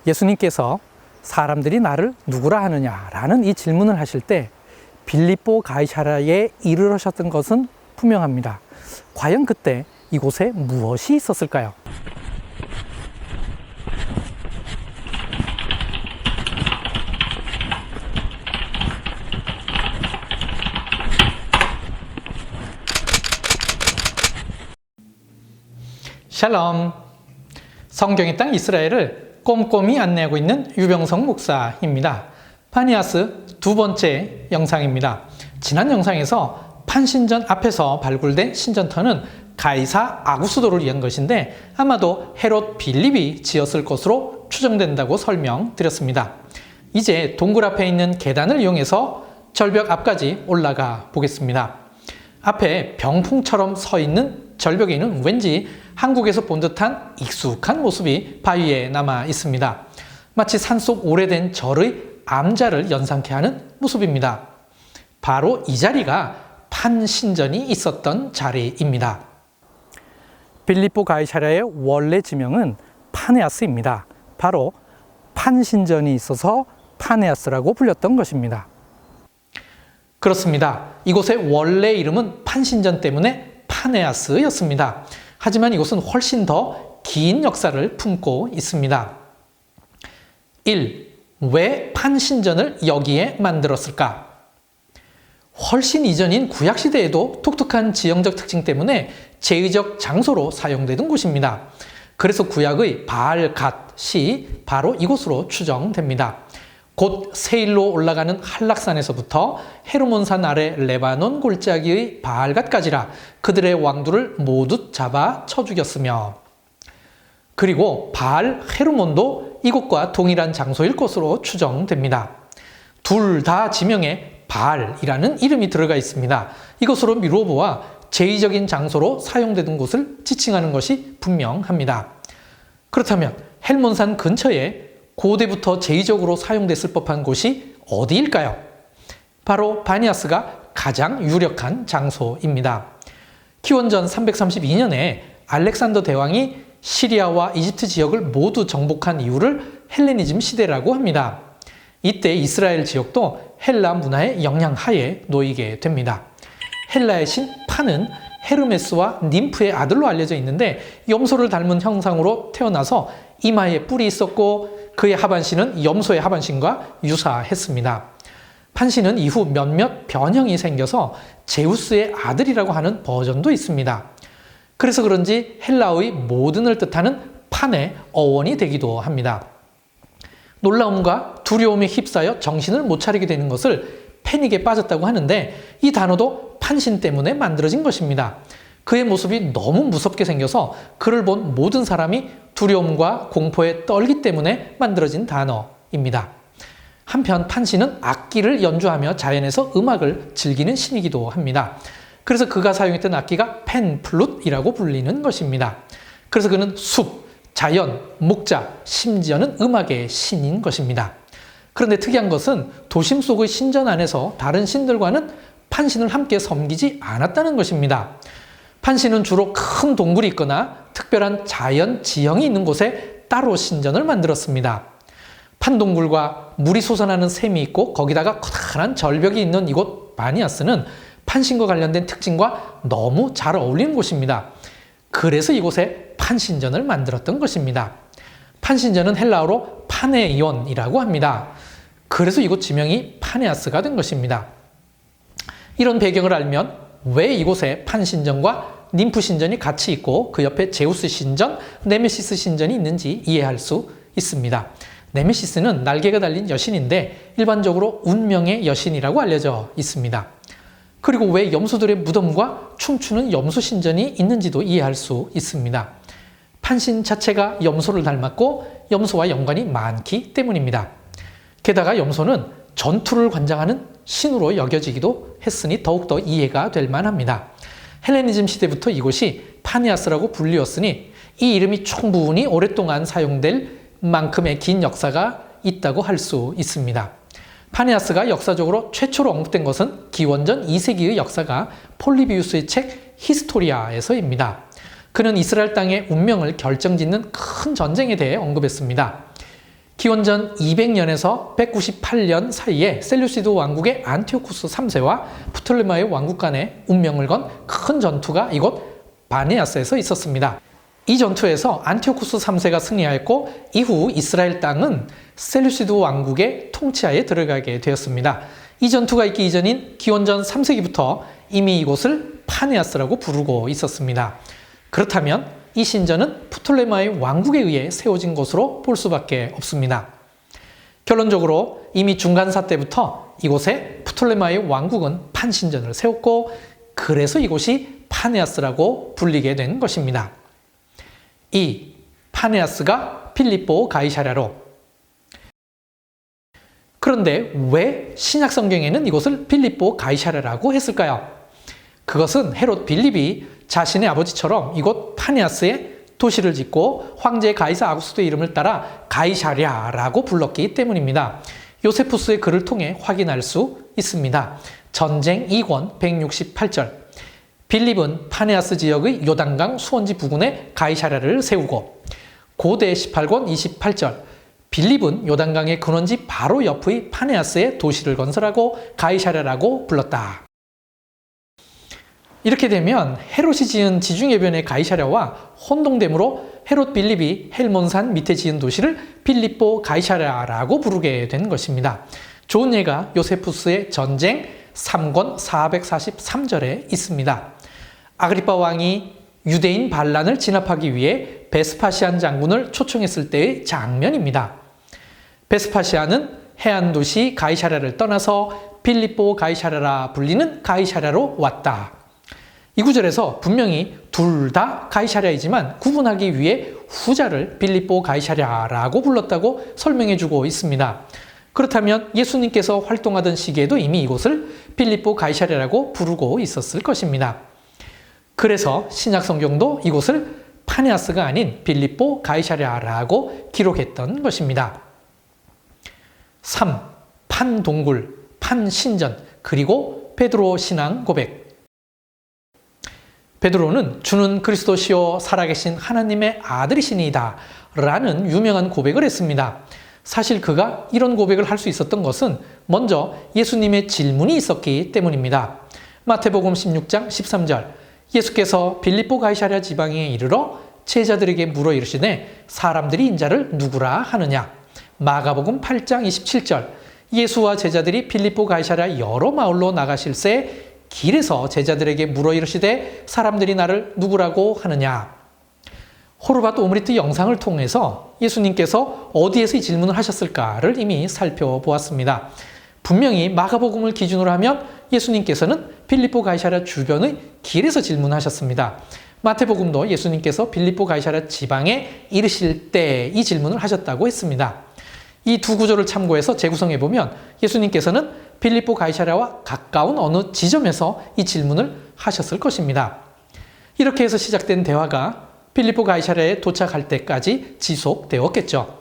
예수님께서 사람들이 나를 누구라 하느냐라는 이 질문을 하실 때 빌립보 가이사랴에 이르러셨던 것은 분명합니다. 과연 그때 이곳에 무엇이 있었을까요? 샬롬! 성경의 땅 이스라엘을 꼼꼼히 안내하고 있는 유병성 목사입니다. 파니아스 두 번째 영상입니다. 지난 영상에서 판신전 앞에서 발굴된 신전터는 가이사 아구스도를 위한 것인데 아마도 헤롯 빌립이 지었을 것으로 추정된다고 설명드렸습니다. 이제 동굴 앞에 있는 계단을 이용해서 절벽 앞까지 올라가 보겠습니다. 앞에 병풍처럼 서 있는 절벽에는 왠지 한국에서 본 듯한 익숙한 모습이 바위에 남아 있습니다. 마치 산속 오래된 절의 암자를 연상케 하는 모습입니다. 바로 이 자리가 판신전이 있었던 자리입니다. 빌립보 가이사랴의 원래 지명은 파네아스입니다. 바로 판신전이 있어서 파네아스라고 불렸던 것입니다. 그렇습니다. 이곳의 원래 이름은 판신전 때문에 파네아스였습니다. 하지만 이곳은 훨씬 더 긴 역사를 품고 있습니다. 1. 왜 판신전을 여기에 만들었을까? 훨씬 이전인 구약시대에도 독특한 지형적 특징 때문에 제의적 장소로 사용되던 곳입니다. 그래서 구약의 바알갓이 바로 이곳으로 추정됩니다. 곧 세일로 올라가는 한락산에서부터 헤르몬산 아래 레바논 골짜기의 바알갓까지라 그들의 왕들을 모두 잡아 쳐 죽였으며, 그리고 바알 헤르몬도 이곳과 동일한 장소일 것으로 추정됩니다. 둘 다 지명에 바알이라는 이름이 들어가 있습니다. 이것으로 미루어 보아 제의적인 장소로 사용되던 곳을 지칭하는 것이 분명합니다. 그렇다면 헬몬산 근처에 고대부터 제의적으로 사용됐을 법한 곳이 어디일까요? 바로 바니아스가 가장 유력한 장소입니다. 기원전 332년에 알렉산더 대왕이 시리아와 이집트 지역을 모두 정복한 이유를 헬레니즘 시대라고 합니다. 이때 이스라엘 지역도 헬라 문화의 영향 하에 놓이게 됩니다. 헬라의 신 판은 헤르메스와 님프의 아들로 알려져 있는데 염소를 닮은 형상으로 태어나서 이마에 뿔이 있었고 그의 하반신은 염소의 하반신과 유사했습니다. 판신은 이후 몇몇 변형이 생겨서 제우스의 아들이라고 하는 버전도 있습니다. 그래서 그런지 헬라의 모든을 뜻하는 판의 어원이 되기도 합니다. 놀라움과 두려움에 휩싸여 정신을 못 차리게 되는 것을 패닉에 빠졌다고 하는데 이 단어도 판신 때문에 만들어진 것입니다. 그의 모습이 너무 무섭게 생겨서 그를 본 모든 사람이 두려움과 공포에 떨기 때문에 만들어진 단어입니다. 한편 판신은 악기를 연주하며 자연에서 음악을 즐기는 신이기도 합니다. 그래서 그가 사용했던 악기가 펜플룻이라고 불리는 것입니다. 그래서 그는 숲, 자연, 목자, 심지어는 음악의 신인 것입니다. 그런데 특이한 것은 도심 속의 신전 안에서 다른 신들과는 판신을 함께 섬기지 않았다는 것입니다. 판신은 주로 큰 동굴이 있거나 특별한 자연 지형이 있는 곳에 따로 신전을 만들었습니다. 판동굴과 물이 솟아나는 샘이 있고 거기다가 커다란 절벽이 있는 이곳 바니아스는 판신과 관련된 특징과 너무 잘 어울리는 곳입니다. 그래서 이곳에 판신전을 만들었던 것입니다. 판신전은 헬라어로 파네이온이라고 합니다. 그래서 이곳 지명이 파네아스가 된 것입니다. 이런 배경을 알면 왜 이곳에 판신전과 님프 신전이 같이 있고 그 옆에 제우스 신전, 네메시스 신전이 있는지 이해할 수 있습니다. 네메시스는 날개가 달린 여신인데 일반적으로 운명의 여신이라고 알려져 있습니다. 그리고 왜 염소들의 무덤과 춤추는 염소 신전이 있는지도 이해할 수 있습니다. 판신 자체가 염소를 닮았고 염소와 연관이 많기 때문입니다. 게다가 염소는 전투를 관장하는 신으로 여겨지기도 했으니 더욱더 이해가 될 만합니다. 헬레니즘 시대부터 이곳이 파니아스라고 불리웠으니 이 이름이 충분히 오랫동안 사용될 만큼의 긴 역사가 있다고 할 수 있습니다. 파네아스가 역사적으로 최초로 언급된 것은 기원전 2세기의 역사가 폴리비우스의 책 기원전 200년에서 198년 사이에 셀루시드 왕국의 안티오쿠스 3세와 프톨레마이 왕국 간의 운명을 건 큰 전투가 이곳 바네아스에서 있었습니다. 이 전투에서 안티오쿠스 3세가 승리하였고 이후 이스라엘 땅은 셀루시드 왕국의 통치하에 들어가게 되었습니다. 이 전투가 있기 이전인 기원전 3세기부터 이미 이곳을 파네아스라고 부르고 있었습니다. 그렇다면 이 신전은 프톨레마이 왕국에 의해 세워진 것으로 볼 수밖에 없습니다. 결론적으로 이미 중간사 때부터 이곳에 프톨레마이 왕국은 판신전을 세웠고 그래서 이곳이 파네아스라고 불리게 된 것입니다. 2. 파네아스가 필리포 가이사랴로. 그런데 왜 신약 성경에는 이곳을 필리포 가이사랴라고 했을까요? 그것은 헤롯 빌립이 자신의 아버지처럼 이곳 파네아스에 도시를 짓고 황제 가이사 아구스도의 이름을 따라 가이사랴라고 불렀기 때문입니다. 요세푸스의 글을 통해 확인할 수 있습니다. 전쟁 2권 168절. 빌립은 파네아스 지역의 요단강 수원지 부근에 가이사랴를 세우고 고대 18권 28절. 빌립은 요단강의 근원지 바로 옆의 파네아스에 도시를 건설하고 가이사랴라고 불렀다. 이렇게 되면 헤롯이 지은 지중해변의 가이사랴와 혼동됨으로 헤롯 빌립이 헬몬산 밑에 지은 도시를 필리포 가이사랴라고 부르게 된 것입니다. 좋은 예가 요세푸스의 전쟁 3권 443절에 있습니다. 아그리파 왕이 유대인 반란을 진압하기 위해 베스파시안 장군을 초청했을 때의 장면입니다. 베스파시안은 해안 도시 가이사랴를 떠나서 필리포 가이사랴라 불리는 가이사랴로 왔다. 이 구절에서 분명히 둘 다 가이사랴이지만 구분하기 위해 후자를 필리포 가이사랴라고 불렀다고 설명해주고 있습니다. 그렇다면 예수님께서 활동하던 시기에도 이미 이곳을 필리포 가이사랴라고 부르고 있었을 것입니다. 그래서 신약 성경도 이곳을 파네아스가 아닌 필리포 가이사랴라고 기록했던 것입니다. 3. 판동굴, 판신전, 그리고 베드로 신앙 고백. 베드로는 주는 그리스도시요 살아계신 하나님의 아들이시니이다 라는 유명한 고백을 했습니다. 사실 그가 이런 고백을 할 수 있었던 것은 먼저 예수님의 질문이 있었기 때문입니다. 마태복음 16장 13절. 예수께서 빌립보 가이사랴 지방에 이르러 제자들에게 물어 이르시되 사람들이 인자를 누구라 하느냐. 마가복음 8장 27절. 예수와 제자들이 빌립보 가이사랴 여러 마을로 나가실새 길에서 제자들에게 물어 이르시되 사람들이 나를 누구라고 하느냐. 호르바트 오므리트 영상을 통해서 예수님께서 어디에서 이 질문을 하셨을까를 이미 살펴보았습니다. 분명히 마가복음을 기준으로 하면 예수님께서는 빌립보 가이사랴 주변의 길에서 질문하셨습니다. 마태복음도 예수님께서 빌립보 가이사랴 지방에 이르실 때 이 질문을 하셨다고 했습니다. 이 두 구절을 참고해서 재구성해 보면 예수님께서는 빌립보 가이사랴와 가까운 어느 지점에서 이 질문을 하셨을 것입니다. 이렇게 해서 시작된 대화가 빌립보 가이사랴에 도착할 때까지 지속되었겠죠.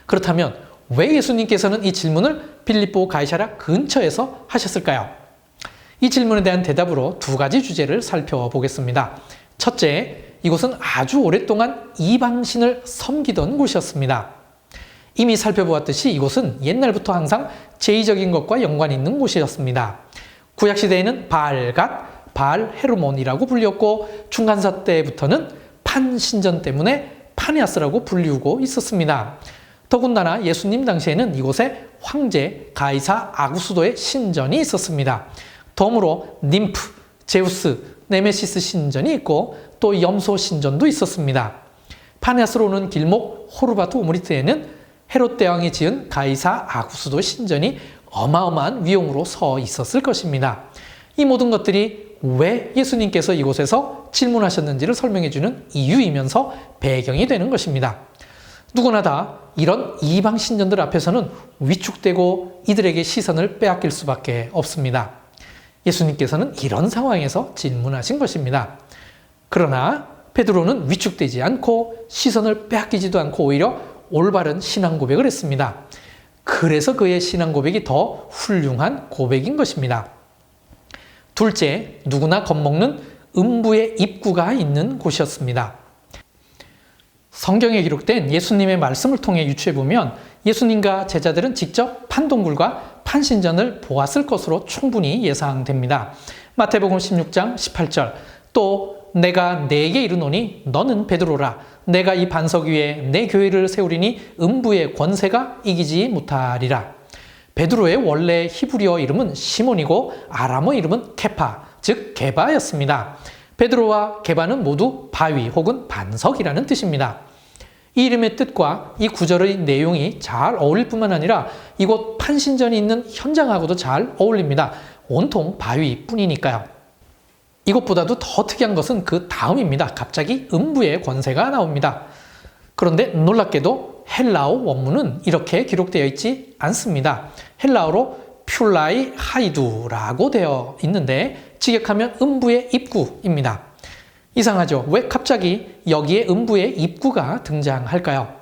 그렇다면 왜 예수님께서는 이 질문을 빌립보 가이사랴 근처에서 하셨을까요? 이 질문에 대한 대답으로 두 가지 주제를 살펴보겠습니다. 첫째, 이곳은 아주 오랫동안 이방신을 섬기던 곳이었습니다. 이미 살펴보았듯이 이곳은 옛날부터 항상 제의적인 것과 연관이 있는 곳이었습니다. 구약시대에는 바알갓, 바알 헤르몬이라고 불렸고 중간사 때부터는 판신전 때문에 파네아스라고 불리우고 있었습니다. 더군다나 예수님 당시에는 이곳에 황제 가이사 아구스도의 신전이 있었습니다. 덤으로 님프, 제우스, 네메시스 신전이 있고 또 염소 신전도 있었습니다. 파네아스로 오는 길목 호르바트 오므리트에는 헤롯 대왕이 지은 가이사 아구스도 신전이 어마어마한 위용으로 서 있었을 것입니다. 이 모든 것들이 왜 예수님께서 이곳에서 질문하셨는지를 설명해주는 이유이면서 배경이 되는 것입니다. 누구나 다 이런 이방 신전들 앞에서는 위축되고 이들에게 시선을 빼앗길 수밖에 없습니다. 예수님께서는 이런 상황에서 질문하신 것입니다. 그러나 베드로는 위축되지 않고 시선을 빼앗기지도 않고 오히려 올바른 신앙 고백을 했습니다. 그래서 그의 신앙 고백이 더 훌륭한 고백인 것입니다. 둘째, 누구나 겁먹는 음부의 입구가 있는 곳이었습니다. 성경에 기록된 예수님의 말씀을 통해 유추해보면 예수님과 제자들은 직접 판동굴과 판신전을 보았을 것으로 충분히 예상됩니다. 마태복음 16장 18절 또 내가 네게 이르노니 너는 베드로라 내가 이 반석 위에 내 교회를 세우리니 음부의 권세가 이기지 못하리라. 베드로의 원래 히브리어 이름은 시몬이고 아람어 이름은 케파, 즉 게바였습니다. 베드로와 게바는 모두 바위 혹은 반석이라는 뜻입니다. 이 이름의 뜻과 이 구절의 내용이 잘 어울릴 뿐만 아니라 이곳 판신전이 있는 현장하고도 잘 어울립니다. 온통 바위뿐이니까요. 이것보다도 더 특이한 것은 그 다음입니다. 갑자기 음부의 권세가 나옵니다. 그런데 놀랍게도 헬라어 원문은 이렇게 기록되어 있지 않습니다. 헬라어로 퓰라이 하이두라고 되어 있는데 직역하면 음부의 입구입니다. 이상하죠? 왜 갑자기 여기에 음부의 입구가 등장할까요?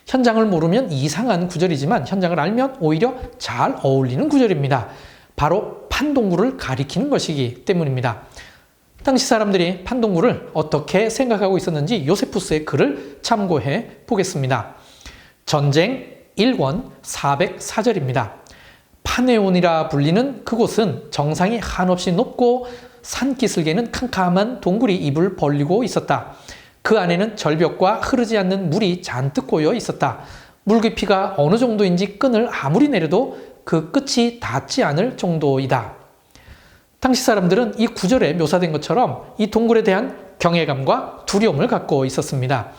현장을 모르면 이상한 구절이지만 현장을 알면 오히려 잘 어울리는 구절입니다. 바로 판동굴을 가리키는 것이기 때문입니다. 당시 사람들이 판동굴을 어떻게 생각하고 있었는지 요세푸스의 글을 참고해 보겠습니다. 전쟁 1권 404절입니다. 파네온이라 불리는 그곳은 정상이 한없이 높고 산기슭에는 캄캄한 동굴이 입을 벌리고 있었다. 그 안에는 절벽과 흐르지 않는 물이 잔뜩 고여 있었다. 물 깊이가 어느 정도인지 끈을 아무리 내려도 그 끝이 닿지 않을 정도이다. 당시 사람들은 이 구절에 묘사된 것처럼 이 동굴에 대한 경외감과 두려움을 갖고 있었습니다.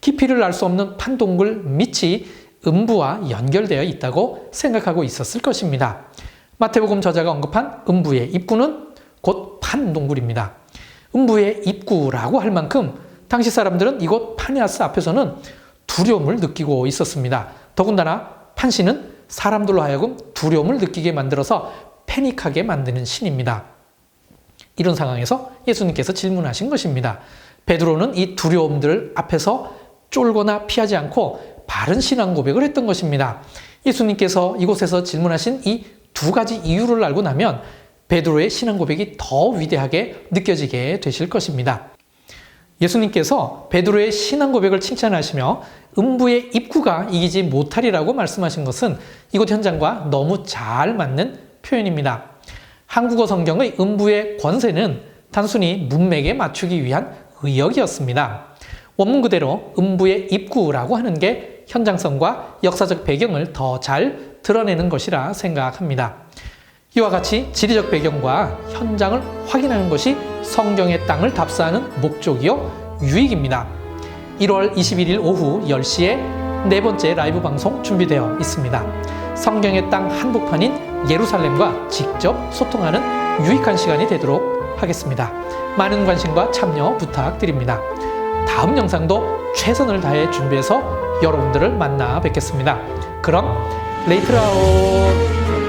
깊이를 알 수 없는 판동굴 밑이 음부와 연결되어 있다고 생각하고 있었을 것입니다. 마태복음 저자가 언급한 음부의 입구는 곧 판동굴입니다. 음부의 입구라고 할 만큼 당시 사람들은 이곳 파네아스 앞에서는 두려움을 느끼고 있었습니다. 더군다나 판신은 사람들로 하여금 두려움을 느끼게 만들어서 패닉하게 만드는 신입니다. 이런 상황에서 예수님께서 질문하신 것입니다. 베드로는 이 두려움들 앞에서 쫄거나 피하지 않고 바른 신앙 고백을 했던 것입니다. 예수님께서 이곳에서 질문하신 이 두 가지 이유를 알고 나면 베드로의 신앙 고백이 더 위대하게 느껴지게 되실 것입니다. 예수님께서 베드로의 신앙 고백을 칭찬하시며 음부의 입구가 이기지 못하리라고 말씀하신 것은 이곳 현장과 너무 잘 맞는 표현입니다. 한국어 성경의 음부의 권세는 단순히 문맥에 맞추기 위한 의역이었습니다. 원문 그대로 음부의 입구라고 하는 게 현장성과 역사적 배경을 더 잘 드러내는 것이라 생각합니다. 이와 같이 지리적 배경과 현장을 확인하는 것이 성경의 땅을 답사하는 목적이요 유익입니다. 1월 21일 오후 10시에 네 번째 라이브 방송 준비되어 있습니다. 성경의 땅 한복판인 예루살렘과 직접 소통하는 유익한 시간이 되도록 하겠습니다. 많은 관심과 참여 부탁드립니다. 다음 영상도 최선을 다해 준비해서 여러분들을 만나 뵙겠습니다. 그럼 레이트라오.